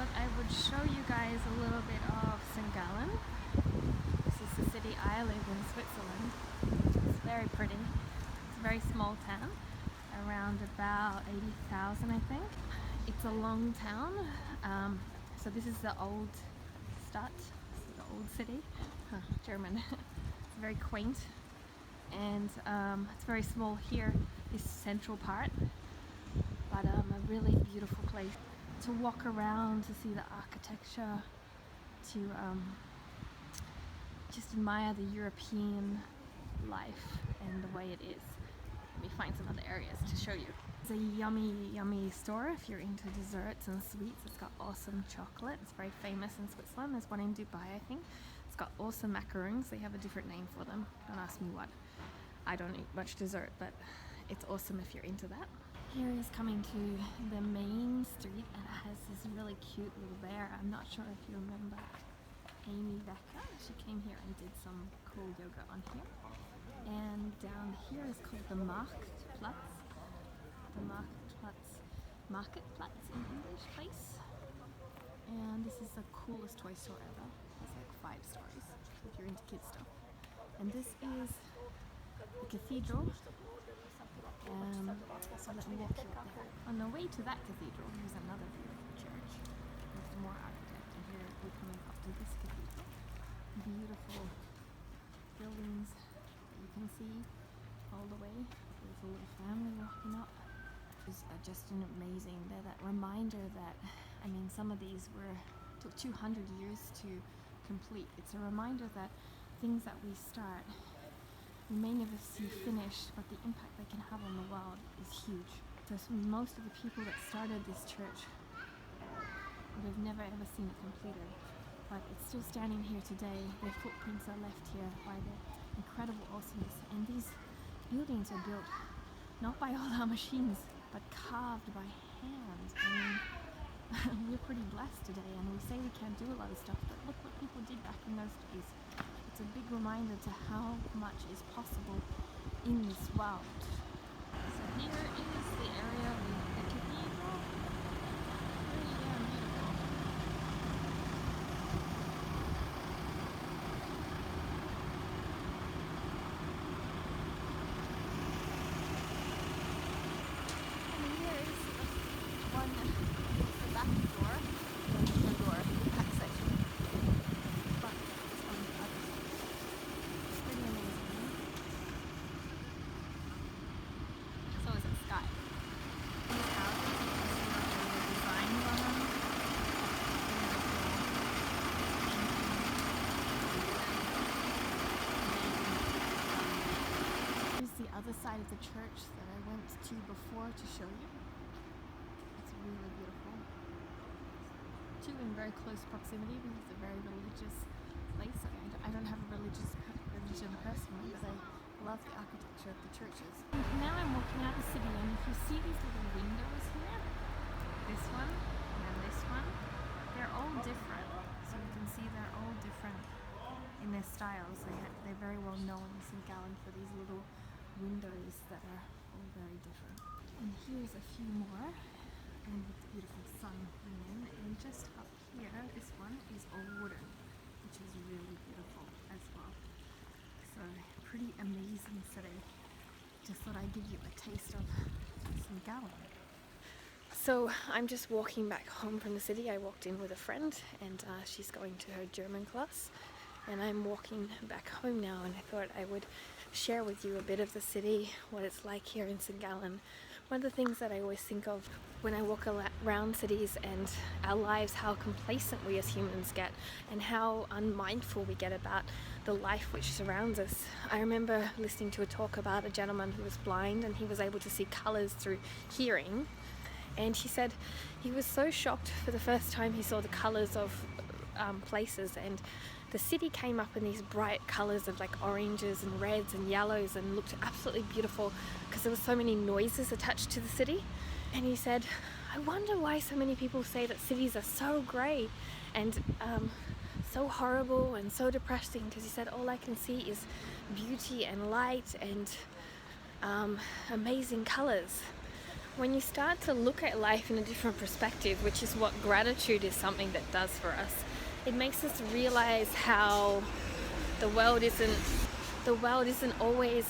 thought I would show you guys a little bit of St. Gallen. This is the city I live in, Switzerland. It's very pretty. It's a very small town, around about 80,000 I think. It's a long town, so this is the old Stadt, the old city. German. It's very quaint, and it's very small here, this central part, but a really beautiful place to walk around, to see the architecture, to just admire the European life and the way it is. Let me find some other areas to show you. It's a yummy store if you're into desserts and sweets. It's got awesome chocolate. It's very famous in Switzerland. There's one in Dubai, I think. It's got awesome macaroons. They have a different name for them. Don't ask me what. I don't eat much dessert, but it's awesome if you're into that. Here is coming to the main street, and it has this really cute little bear. I'm not sure if you remember Amy Becker. She came here and did some cool yoga on here. And down here is called the Marktplatz. The Marketplatz in English place. And this is the coolest toy store ever. It's like 5 stories if you're into kids stuff. And this is the cathedral. So let me walk you up there. On the way to that cathedral, here's another beautiful church with more architect. And here we're coming up to this cathedral. Beautiful buildings that you can see all the way. There's a little family walking up. It's just an amazing. They're that reminder that, I mean, some of these took 200 years to complete. It's a reminder that things that we start, we may never see finished, but the impact they can have on the world is huge. So most of the people that started this church, we've never ever seen it completed, but it's still standing here today. Their footprints are left here by their incredible awesomeness. And these buildings are built not by all our machines, but carved by hand. I mean, we're pretty blessed today, and we say we can't do a lot of stuff, but look what people did back in those days. It's a big reminder to how much is possible in this world. So here is the area with the cathedral. Pretty damn beautiful. And here is the back door, the back section. But this one, the other side. Pretty amazing. So is it sky. These houses, you can see the designs on them. Here's the other side of the church that I went to before to show you. It's really beautiful. Two in very close proximity because it's a very religious place. I don't have a religion personally, but I love the architecture of the churches. Now I'm walking out of the city, and if you see these little windows here, this one and this one, they're all different. So you can see they're all different in their styles. They're very well known in St. Gallen for these little windows that are all very different. And here's a few more, and with the beautiful sun coming in. And just up here, this one is all wooden, which is really beautiful as well. So pretty amazing city. Just thought I'd give you a taste of St. Gallen. So I'm just walking back home from the city. I walked in with a friend, and she's going to her German class, and I'm walking back home now, and I thought I would share with you a bit of the city, what it's like here in St. Gallen. One of the things that I always think of when I walk around cities and our lives, how complacent we as humans get and how unmindful we get about the life which surrounds us. I remember listening to a talk about a gentleman who was blind, and he was able to see colours through hearing, and he said he was so shocked for the first time he saw the colours of places, and the city came up in these bright colours of like oranges and reds and yellows, and looked absolutely beautiful because there were so many noises attached to the city. And he said, I wonder why so many people say that cities are so grey and so horrible and so depressing, because he said all I can see is beauty and light and amazing colours. when you start to look at life in a different perspective, which is what gratitude is something that does for us, it makes us realize how the world isn't always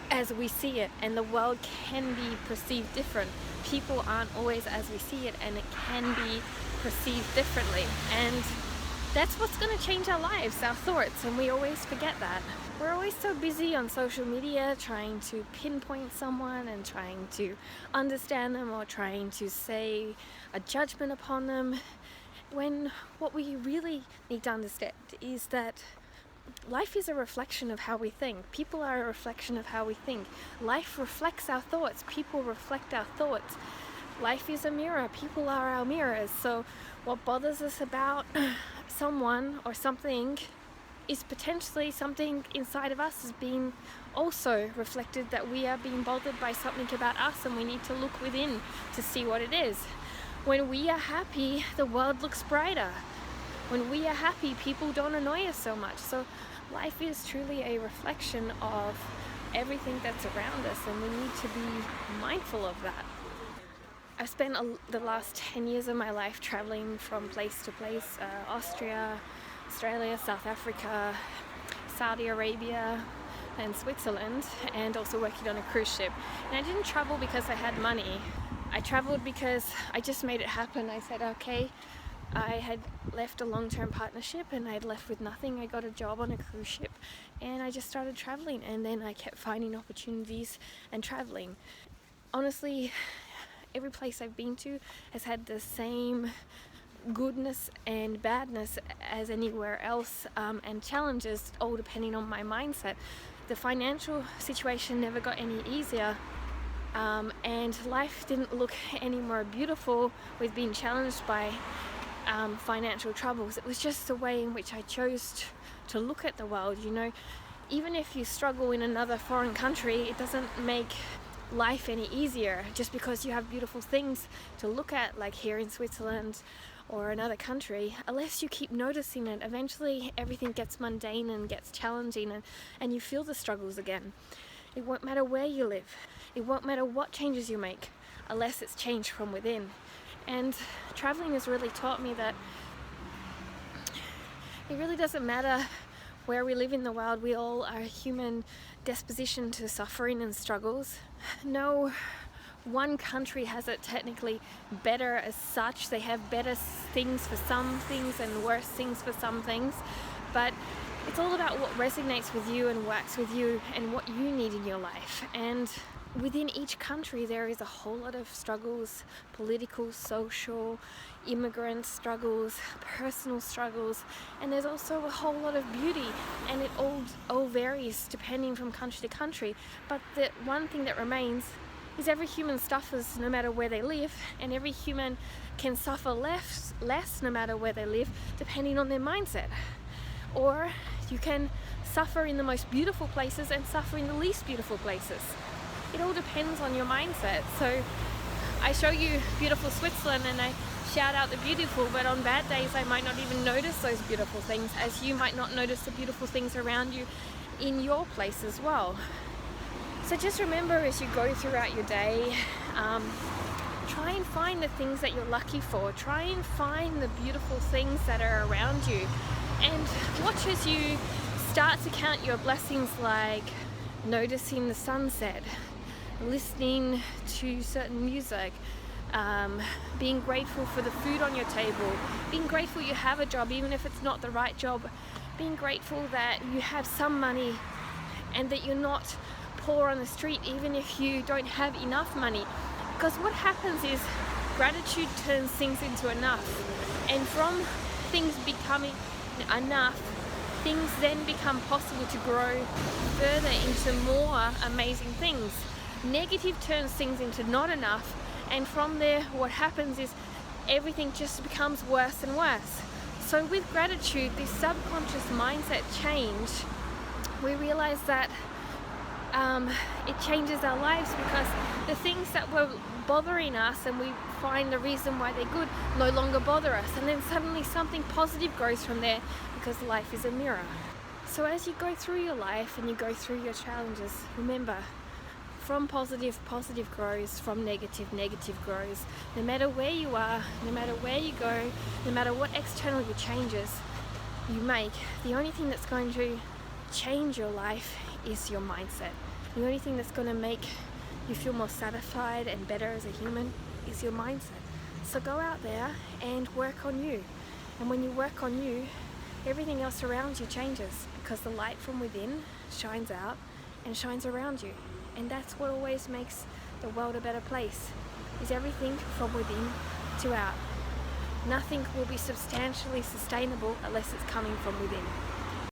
as we see it, and the world can be perceived different. People aren't always as we see it, and it can be perceived differently. And that's what's going to change our lives, our thoughts, and we always forget that. We're always so busy on social media trying to pinpoint someone and trying to understand them or trying to say a judgment upon them, when what we really need to understand is that life is a reflection of how we think. People are a reflection of how we think. Life reflects our thoughts. People reflect our thoughts. Life is a mirror. People are our mirrors. So what bothers us about someone or something is potentially something inside of us is being also reflected, that we are being bothered by something about us, and we need to look within to see what it is. When we are happy, the world looks brighter. When we are happy, people don't annoy us so much. So life is truly a reflection of everything that's around us, and we need to be mindful of that. I've spent the last 10 years of my life traveling from place to place, Austria, Australia, South Africa, Saudi Arabia, and Switzerland, and also working on a cruise ship. And I didn't travel because I had money. I traveled because I just made it happen. I said, okay, I had left a long-term partnership and I had left with nothing. I got a job on a cruise ship and I just started traveling, and then I kept finding opportunities and traveling. Honestly, every place I've been to has had the same goodness and badness as anywhere else, and challenges, all depending on my mindset. The financial situation never got any easier, and life didn't look any more beautiful with being challenged by financial troubles. It was just the way in which I chose to look at the world. You know, even if you struggle in another foreign country, it doesn't make life any easier just because you have beautiful things to look at, like here in Switzerland or another country. Unless you keep noticing it, eventually everything gets mundane and gets challenging, and you feel the struggles again. It won't matter where you live. It won't matter what changes you make unless it's changed from within. And traveling has really taught me that it really doesn't matter where we live in the world. We all are human disposition to suffering and struggles. No one country has it technically better as such. They have better things for some things and worse things for some things, but it's all about what resonates with you and works with you and what you need in your life. And within each country there is a whole lot of struggles: political, social, immigrant struggles, personal struggles, and there's also a whole lot of beauty, and it all varies depending from country to country. But the one thing that remains is every human suffers no matter where they live, and every human can suffer less no matter where they live, depending on their mindset. Or you can suffer in the most beautiful places and suffer in the least beautiful places. It all depends on your mindset. So I show you beautiful Switzerland and I shout out the beautiful, but on bad days I might not even notice those beautiful things, as you might not notice the beautiful things around you in your place as well. So just remember, as you go throughout your day, try and find the things that you're lucky for. Try and find the beautiful things that are around you, and watch as you start to count your blessings, like noticing the sunset, listening to certain music, being grateful for the food on your table, being grateful you have a job even if it's not the right job, being grateful that you have some money and that you're not poor on the street even if you don't have enough money. Because what happens is gratitude turns things into enough, and from things becoming enough, things then become possible to grow further into more amazing things. Negative turns things into not enough, and from there what happens is everything just becomes worse and worse. So with gratitude, this subconscious mindset change, we realize that it changes our lives, because the things that were bothering us and we find the reason why they're good no longer bother us, and then suddenly something positive grows from there, because life is a mirror. So as you go through your life and you go through your challenges, remember, from positive, positive grows. From negative, negative grows. No matter where you are, no matter where you go, no matter what external changes you make, the only thing that's going to change your life is your mindset. The only thing that's going to make you feel more satisfied and better as a human is your mindset. So go out there and work on you. And when you work on you, everything else around you changes, because the light from within shines out and shines around you. And that's what always makes the world a better place, is everything from within to out. Nothing will be substantially sustainable unless it's coming from within.